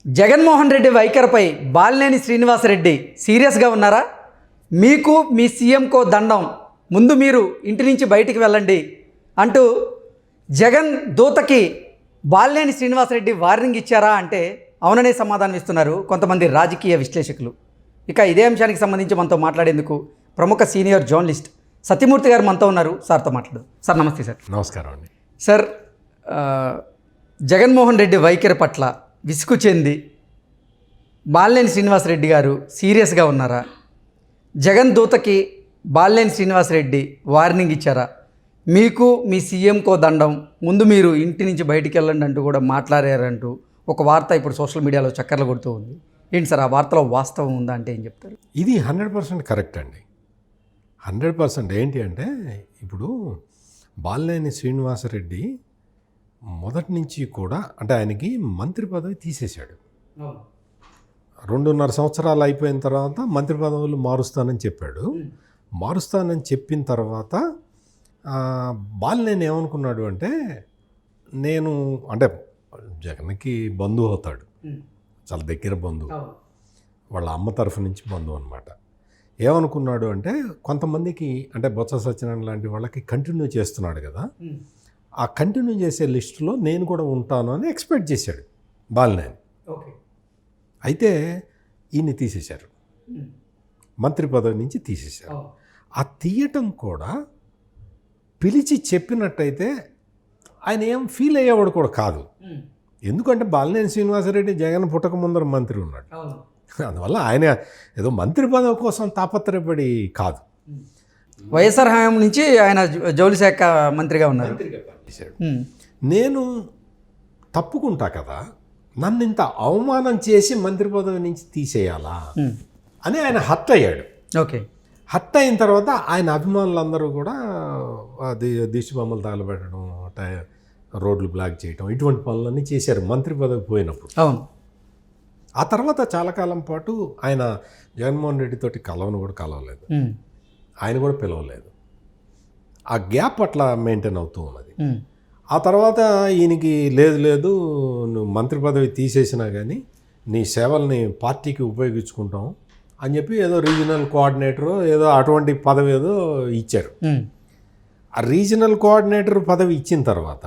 జగన్మోహన్ రెడ్డి వైఖరిపై బాలినేని శ్రీనివాసరెడ్డి సీరియస్గా ఉన్నారా? మీకు మీ సీఎంకో దండం, ముందు మీరు ఇంటి నుంచి బయటికి వెళ్ళండి అంటూ జగన్ దూతకి బాలినేని శ్రీనివాసరెడ్డి వార్నింగ్ ఇచ్చారా అంటే అవుననే సమాధానం ఇస్తున్నారు కొంతమంది రాజకీయ విశ్లేషకులు. ఇక ఇదే అంశానికి సంబంధించి మనతో మాట్లాడేందుకు ప్రముఖ సీనియర్ జర్నలిస్ట్ సత్యమూర్తి గారు మనతో ఉన్నారు. సార్తో మాట్లాడు. సార్ నమస్తే. సార్ నమస్కారం అండి. సార్, జగన్మోహన్ రెడ్డి వైఖరి పట్ల విసుగు చెంది బాలినేని శ్రీనివాసరెడ్డి గారు సీరియస్గా ఉన్నారా? జగన్ దూతకి బాలినేని శ్రీనివాసరెడ్డి వార్నింగ్ ఇచ్చారా? మీకు మీ సీఎంకో దండం, ముందు మీరు ఇంటి నుంచి బయటికి వెళ్ళండి అంటూ కూడా మాట్లాడారంటూ ఒక వార్త ఇప్పుడు సోషల్ మీడియాలో చక్కర్లు కొడుతూ ఉంది. ఏంటి సార్, ఆ వార్తలో వాస్తవం ఉందా అంటే ఏం చెప్తారు? ఇది 100% కరెక్ట్ అండి. 100% ఏంటి అంటే, ఇప్పుడు బాలినేని శ్రీనివాసరెడ్డి మొదటి నుంచి కూడా అంటే ఆయనకి మంత్రి పదవి తీసేశాడు. 2.5 సంవత్సరాలు అయిపోయిన తర్వాత మంత్రి పదవులు మారుస్తానని చెప్పాడు. మారుస్తానని చెప్పిన తర్వాత బాలినేని ఏమనుకున్నాడు అంటే, నేను అంటే జగన్కి బంధువు అవుతాడు, చాలా దగ్గర బంధువు, వాళ్ళ అమ్మ తరఫు నుంచి బంధువు అనమాట. ఏమనుకున్నాడు అంటే, కొంతమందికి అంటే బొత్స సత్యనారాయణ లాంటి వాళ్ళకి కంటిన్యూ చేస్తున్నాడు కదా, ఆ కంటిన్యూ చేసే లిస్టులో నేను కూడా ఉంటాను అని ఎక్స్పెక్ట్ చేశాడు బాలినేని. అయితే ఈయన్ని తీసేశారు, మంత్రి పదవి నుంచి తీసేశారు. ఆ తీయటం కూడా పిలిచి చెప్పినట్టయితే ఆయన ఏం ఫీల్ అయ్యేవాడు కూడా కాదు. ఎందుకంటే బాలినేని శ్రీనివాసరెడ్డి జగన్ పుట్టక ముందర మంత్రి ఉన్నాడు. అందువల్ల ఆయన ఏదో మంత్రి పదవి కోసం తాపత్రయపడి కాదు. వైఎస్ఆర్ హయాం నుంచి ఆయన జౌళి శాఖ మంత్రిగా ఉన్నారు. నేను తప్పుకుంటా కదా, నన్ను ఇంత అవమానం చేసి మంత్రి పదవి నుంచి తీసేయాలా అని ఆయన హర్ట్ అయ్యాడు. ఓకే. హర్ట్ అయిన తర్వాత ఆయన అభిమానులందరూ కూడా దిష్టి బొమ్మలు తగలబెట్టడం, రోడ్లు బ్లాక్ చేయడం, ఇటువంటి పనులన్నీ చేశారు మంత్రి పదవి పోయినప్పుడు. అవును. ఆ తర్వాత చాలా కాలం పాటు ఆయన జగన్మోహన్ రెడ్డితోటి కలవలేదు, ఆయన కూడా పిలవలేదు. ఆ గ్యాప్ అట్లా మెయింటైన్ అవుతూ ఉన్నది. ఆ తర్వాత ఈయనకి లేదు నువ్వు మంత్రి పదవి తీసేసినా కానీ నీ సేవల్ని పార్టీకి ఉపయోగించుకుంటాం అని చెప్పి ఏదో రీజనల్ కోఆర్డినేటర్ ఏదో అటువంటి పదవి ఏదో ఇచ్చారు. ఆ రీజనల్ కోఆర్డినేటర్ పదవి ఇచ్చిన తర్వాత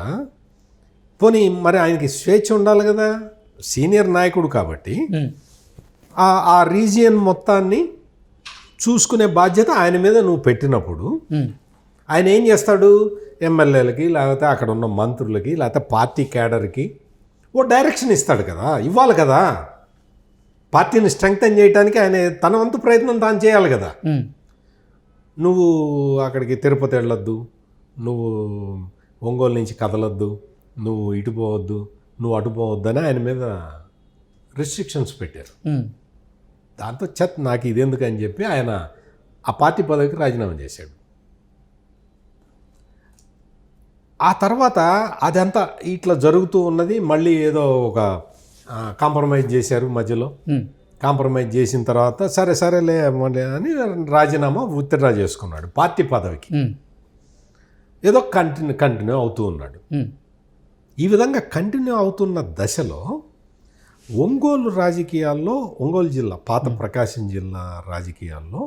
పోనీ మరి ఆయనకి స్వేచ్ఛ ఉండాలి కదా, సీనియర్ నాయకుడు కాబట్టి ఆ రీజియన్ మొత్తాన్ని చూసుకునే బాధ్యత ఆయన మీద నువ్వు పెట్టినప్పుడు ఆయన ఏం చేస్తాడు, ఎమ్మెల్యేలకి లేకపోతే అక్కడ ఉన్న మంత్రులకి లేకపోతే పార్టీ క్యాడర్కి ఓ డైరెక్షన్ ఇస్తాడు కదా, ఇవ్వాలి కదా. పార్టీని స్ట్రెంగ్తన్ చేయడానికి ఆయన తన వంతు ప్రయత్నం తాను చేయాలి కదా. నువ్వు అక్కడికి తిరుపతి వెళ్ళొద్దు, నువ్వు ఒంగోలు నుంచి కదలొద్దు, నువ్వు ఇటు పోవద్దు, నువ్వు అటు పోవద్దు అని ఆయన మీద రిస్ట్రిక్షన్స్ పెట్టారు. దాంతో నాకు ఇదెందుకు అని చెప్పి ఆయన ఆ పార్టీ పదవికి రాజీనామా చేశాడు. ఆ తర్వాత అదంతా ఇట్లా జరుగుతూ ఉన్నది. మళ్ళీ ఏదో ఒక కాంప్రమైజ్ చేశారు మధ్యలో. కాంప్రమైజ్ చేసిన తర్వాత సరేలే అని రాజీనామా విత్డ్రా చేసుకున్నాడు పార్టీ పదవికి. ఏదో కంటిన్యూ అవుతూ ఉన్నాడు. ఈ విధంగా కంటిన్యూ అవుతున్న దశలో ఒంగోలు రాజకీయాల్లో, ఒంగోలు జిల్లా పాత ప్రకాశం జిల్లా రాజకీయాల్లో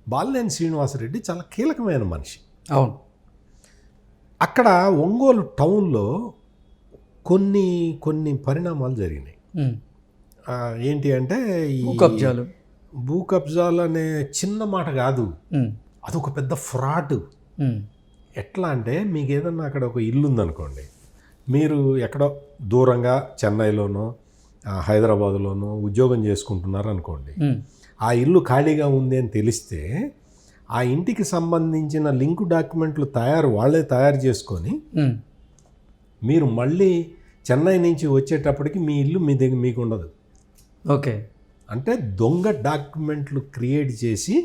బాలినేని శ్రీనివాసరెడ్డి చాలా కీలకమైన మనిషి. అవును. అక్కడ ఒంగోలు టౌన్లో కొన్ని పరిణామాలు జరిగినాయి. ఏంటి అంటే, ఈ భూ కబ్జాలు అనే చిన్న మాట కాదు, అదొక పెద్ద ఫ్రాడ్. ఎట్లా అంటే, మీకు ఏదన్నా అక్కడ ఒక ఇల్లు ఉందనుకోండి, మీరు ఎక్కడో దూరంగా చెన్నైలోనో హైదరాబాదులోనో ఉద్యోగం చేసుకుంటున్నారు అనుకోండి, ఆ ఇల్లు ఖాళీగా ఉంది అని తెలిస్తే ఆ ఇంటికి సంబంధించిన లింక్ డాక్యుమెంట్లు వాళ్ళే తయారు చేసుకొని మీరు మళ్ళీ చెన్నై నుంచి వచ్చేటప్పటికి మీ ఇల్లు మీ దగ్గర మీకు ఉండదు. ఓకే. అంటే దొంగ డాక్యుమెంట్లు క్రియేట్ చేసి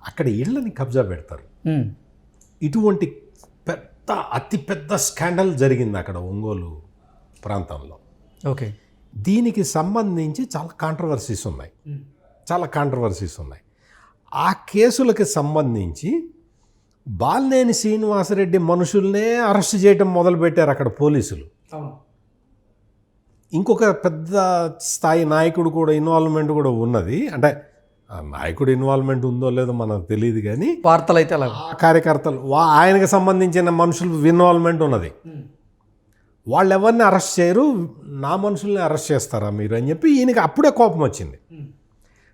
అక్కడ ఇళ్ళని కబ్జా పెడతారు. ఇటువంటి అతిపెద్ద స్కాండల్ జరిగింది అక్కడ ఒంగోలు ప్రాంతంలో. ఓకే. దీనికి సంబంధించి చాలా కాంట్రవర్సీస్ ఉన్నాయి. ఆ కేసులకు సంబంధించి బాలినేని శ్రీనివాసరెడ్డి మనుషుల్నే అరెస్ట్ చేయడం మొదలుపెట్టారు అక్కడ పోలీసులు. ఇంకొక పెద్ద స్థాయి నాయకుడు కూడా ఇన్వాల్వ్మెంట్ కూడా ఉన్నది. అంటే ఆ నాయకుడు ఇన్వాల్వ్మెంట్ ఉందో లేదో మనకు తెలియదు, కానీ వార్తలు అయితే అలా ఆ కార్యకర్తలు ఆయనకు సంబంధించిన మనుషులు ఇన్వాల్వ్మెంట్ ఉన్నది. వాళ్ళు ఎవరిని అరెస్ట్ చేయరు, నా మనుషుల్ని అరెస్ట్ చేస్తారా మీరు అని చెప్పి ఈయనకి అప్పుడే కోపం వచ్చింది.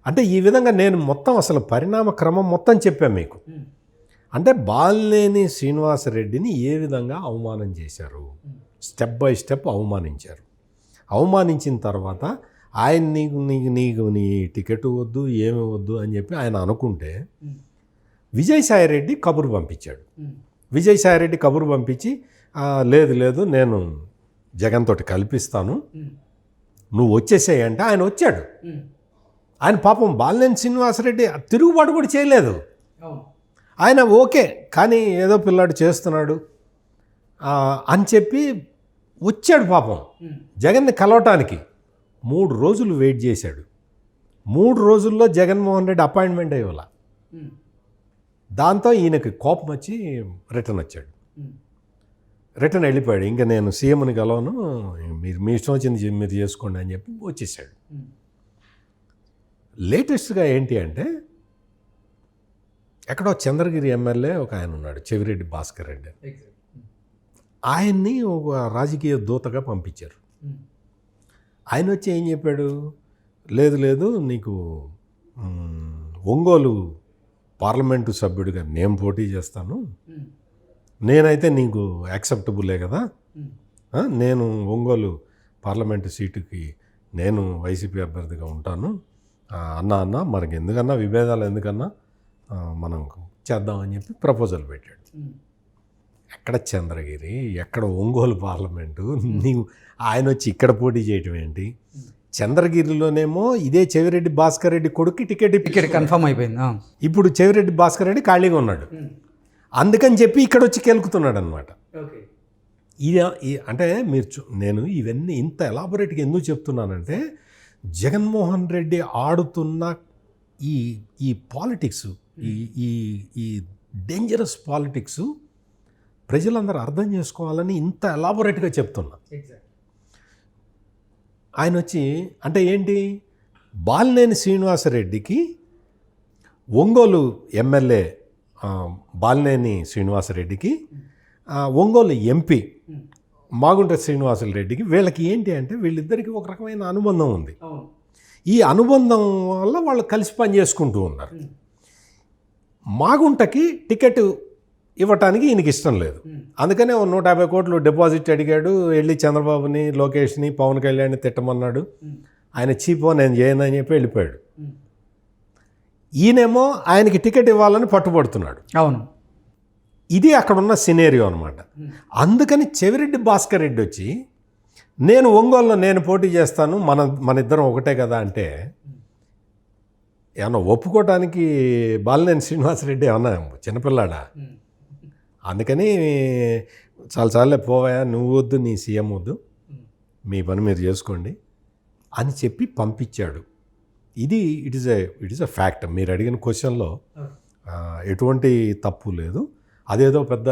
అంటే ఈ విధంగా నేను మొత్తం అసలు పరిణామ క్రమం మొత్తం చెప్పాను మీకు. అంటే బాలినేని శ్రీనివాసరెడ్డిని ఏ విధంగా అవమానం చేశారు, స్టెప్ బై స్టెప్ అవమానించారు. అవమానించిన తర్వాత ఆయన నీకు నీ టికెట్ వద్దు ఏమి వద్దు అని చెప్పి ఆయన అనుకుంటే విజయసాయిరెడ్డి కబురు పంపించాడు. విజయసాయిరెడ్డి కబురు పంపించి లేదు నేను జగన్ తోటి కల్పిస్తాను, నువ్వు వచ్చేసేయంటే ఆయన వచ్చాడు. ఆయన పాపం బాలినేని శ్రీనివాసరెడ్డి తిరుగుబాటు కూడా చేయలేదు. ఆయన ఓకే కానీ ఏదో పిల్లాడు చేస్తున్నాడు అని చెప్పి వచ్చాడు పాపం జగన్ని కలవటానికి. 3 రోజులు వెయిట్ చేశాడు. 3 రోజుల్లో జగన్మోహన్ రెడ్డి అపాయింట్మెంట్ అయ్యేవాళ్ళ. దాంతో ఈయనకి కోపం వచ్చి రిటర్న్ వచ్చాడు. రిటర్న్ వెళ్ళిపోయాడు. ఇంకా నేను సీఎంని కలవను, మీరు మీ ఇష్టం వచ్చింది మీరు చేసుకోండి అని చెప్పి వచ్చేసాడు. లేటెస్ట్గా ఏంటి అంటే ఎక్కడో చంద్రగిరి ఎమ్మెల్యే ఒక ఆయన ఉన్నాడు, చెవిరెడ్డి భాస్కర్ రెడ్డి. ఆయన్ని ఒక రాజకీయ దూతగా పంపించారు. ఆయన వచ్చి ఏం చెప్పాడు, లేదు నీకు ఒంగోలు పార్లమెంటు సభ్యుడిగా నేను పోటీ చేస్తాను, నేనైతే నీకు యాక్సెప్టబులే కదా, నేను ఒంగోలు పార్లమెంటు సీటుకి నేను వైసీపీ అభ్యర్థిగా ఉంటాను అన్న మనకి ఎందుకన్నా విభేదాలు ఎందుకన్నా మనం చేద్దామని చెప్పి ప్రపోజల్ పెట్టాడు. ఎక్కడ చంద్రగిరి, ఎక్కడ ఒంగోలు పార్లమెంటు, నీవు ఆయన వచ్చి ఇక్కడ పోటీ చేయటం ఏంటి? చంద్రగిరిలోనేమో ఇదే చెవిరెడ్డి భాస్కర్ రెడ్డి కొడుకు టికెట్ కన్ఫర్మ్ అయిపోయింది. ఇప్పుడు చెవిరెడ్డి భాస్కర్ రెడ్డి ఖాళీగా ఉన్నాడు, అందుకని చెప్పి ఇక్కడ వచ్చి కెలుకుతున్నాడు అనమాట. ఇది అంటే నేను ఇవన్నీ ఇంత ఎలాబొరేట్గా ఎందుకు చెప్తున్నానంటే జగన్మోహన్ రెడ్డి ఆడుతున్న ఈ పాలిటిక్స్, ఈ డేంజరస్ పాలిటిక్స్ ప్రజలందరూ అర్థం చేసుకోవాలని ఇంత ఎలాబొరేట్గా చెప్తున్నా. ఆయన వచ్చి అంటే ఏంటి, బాలినేని శ్రీనివాసరెడ్డికి ఒంగోలు ఎమ్మెల్యే బాలినేని శ్రీనివాసరెడ్డికి ఒంగోలు ఎంపీ మాగుంట శ్రీనివాసరెడ్డికి వీళ్ళకి ఏంటి అంటే వీళ్ళిద్దరికీ ఒక రకమైన అనుబంధం ఉంది. ఈ అనుబంధం వల్ల వాళ్ళు కలిసి పని చేసుకుంటూ ఉన్నారు. మాగుంటకి టికెట్ ఇవ్వటానికి ఈయనకి ఇష్టం లేదు, అందుకనే 150 కోట్లు డిపాజిట్ అడిగాడు. వెళ్ళి చంద్రబాబుని, లోకేష్ని, పవన్ కళ్యాణ్ని తిట్టమన్నాడు. ఆయన చీపో నేను చేయను అని చెప్పి వెళ్ళిపోయాడు. ఈయనేమో ఆయనకి టికెట్ ఇవ్వాలని పట్టుబడుతున్నాడు. అవును, ఇది అక్కడ ఉన్న సినేరియో అనమాట. అందుకని చెవిరెడ్డి భాస్కర్ రెడ్డి వచ్చి నేను ఒంగోలులో నేను పోటీ చేస్తాను, మన ఇద్దరం ఒకటే కదా అంటే ఏమన్నా ఒప్పుకోవటానికి బాలినేని శ్రీనివాసరెడ్డి ఏమన్నా చిన్నపిల్లాడా? అందుకని చాలాసార్లే పోవాయా, నువ్వు వద్దు, నీ సీఎం వద్దు, మీ పని మీరు చేసుకోండి అని చెప్పి పంపించాడు. ఇది ఇట్ ఈస్ ఎ ఫ్యాక్ట్. మీరు అడిగిన క్వశ్చన్లో ఎటువంటి తప్పు లేదు. అదేదో పెద్ద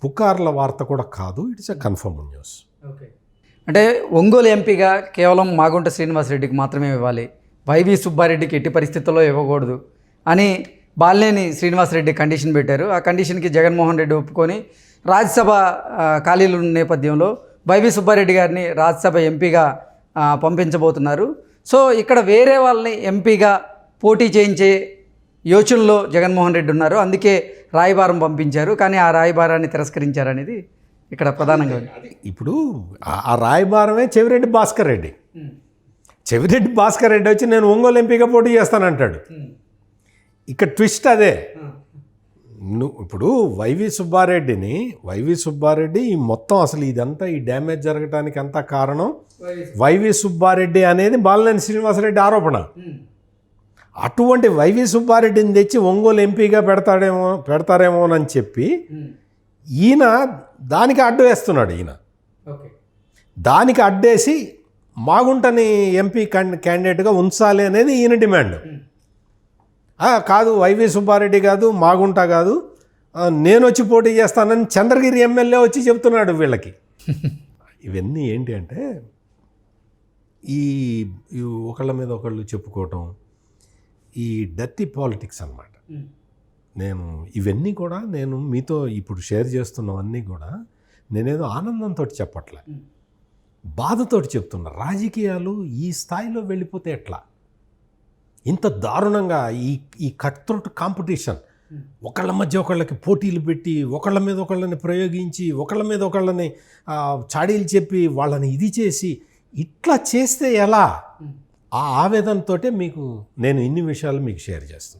పుకార్ల వార్త కూడా కాదు, ఇట్స్ ఎ కన్ఫర్మ్ న్యూస్. అంటే ఒంగోలు ఎంపీగా కేవలం మాగుంట శ్రీనివాసరెడ్డికి మాత్రమే ఇవ్వాలి, వైవి సుబ్బారెడ్డికి ఎట్టి పరిస్థితుల్లో ఇవ్వకూడదు అని బాలినేని శ్రీనివాసరెడ్డి కండిషన్ పెట్టారు. ఆ కండిషన్కి జగన్మోహన్ రెడ్డి ఒప్పుకొని రాజ్యసభ ఖాళీలు ఉన్న నేపథ్యంలో వైవి సుబ్బారెడ్డి గారిని రాజ్యసభ ఎంపీగా పంపించబోతున్నారు. సో ఇక్కడ వేరే వాళ్ళని ఎంపీగా పోటీ చేయించే యోచనలో జగన్మోహన్ రెడ్డి ఉన్నారు, అందుకే రాయబారం పంపించారు. కానీ ఆ రాయబారాన్ని తిరస్కరించారనేది ఇక్కడ ప్రధానంగా ఉంది. ఇప్పుడు ఆ రాయబారమే చెవిరెడ్డి భాస్కర్ రెడ్డి. చెవిరెడ్డి భాస్కర్ రెడ్డి వచ్చి నేను ఒంగోలు ఎంపీగా పోటీ చేస్తానంటాడు. ఇక్కడ ట్విస్ట్ అదే. ఇప్పుడు వైవి సుబ్బారెడ్డి ఈ మొత్తం అసలు ఇదంతా ఈ డ్యామేజ్ జరగడానికి అంతా కారణం వైవి సుబ్బారెడ్డి అనేది బాలినేని శ్రీనివాసరెడ్డి ఆరోపణ. అటువంటి వైవి సుబ్బారెడ్డిని తెచ్చి ఒంగోలు ఎంపీగా పెడతారేమోనని చెప్పి ఈయన దానికి అడ్డు వేస్తున్నాడు. దానికి అడ్డేసి మాగుంటని ఎంపీ క్యాండిడేట్గా ఉంచాలి అనేది ఈయన డిమాండ్. కాదు వైవి సుబ్బారెడ్డి కాదు, మాగుంట కాదు, నేను వచ్చి పోటీ చేస్తానని చంద్రగిరి ఎమ్మెల్యే వచ్చి చెప్తున్నాడు వీళ్ళకి. ఇవన్నీ ఏంటి అంటే ఈ ఈ ఒకళ్ళ మీద ఒకళ్ళు చెప్పుకోవటం, ఈ డర్టీ పాలిటిక్స్ అన్నమాట. నేను ఇవన్నీ కూడా నేను మీతో ఇప్పుడు షేర్ చేస్తున్నవన్నీ కూడా నేనేదో ఆనందంతో చెప్పట్లే, బాధతోటి చెప్తున్నా. రాజకీయాలు ఈ స్థాయిలో వెళ్ళిపోతే ఎట్లా? ఇంత దారుణంగా ఈ కట్ త్రోట్ కాంపిటీషన్, ఒకళ్ళ మధ్య ఒకళ్ళకి పోటీలు పెట్టి, ఒకళ్ళ మీద ఒకళ్ళని ప్రయోగించి, ఒకళ్ళ మీద ఒకళ్ళని చాడీలు చెప్పి, వాళ్ళని ఇది చేసి, ఇట్లా చేస్తే ఎలా? ఆ ఆవేదనతోటే మీకు నేను ఇన్ని విషయాలు మీకు షేర్ చేస్తున్నాను.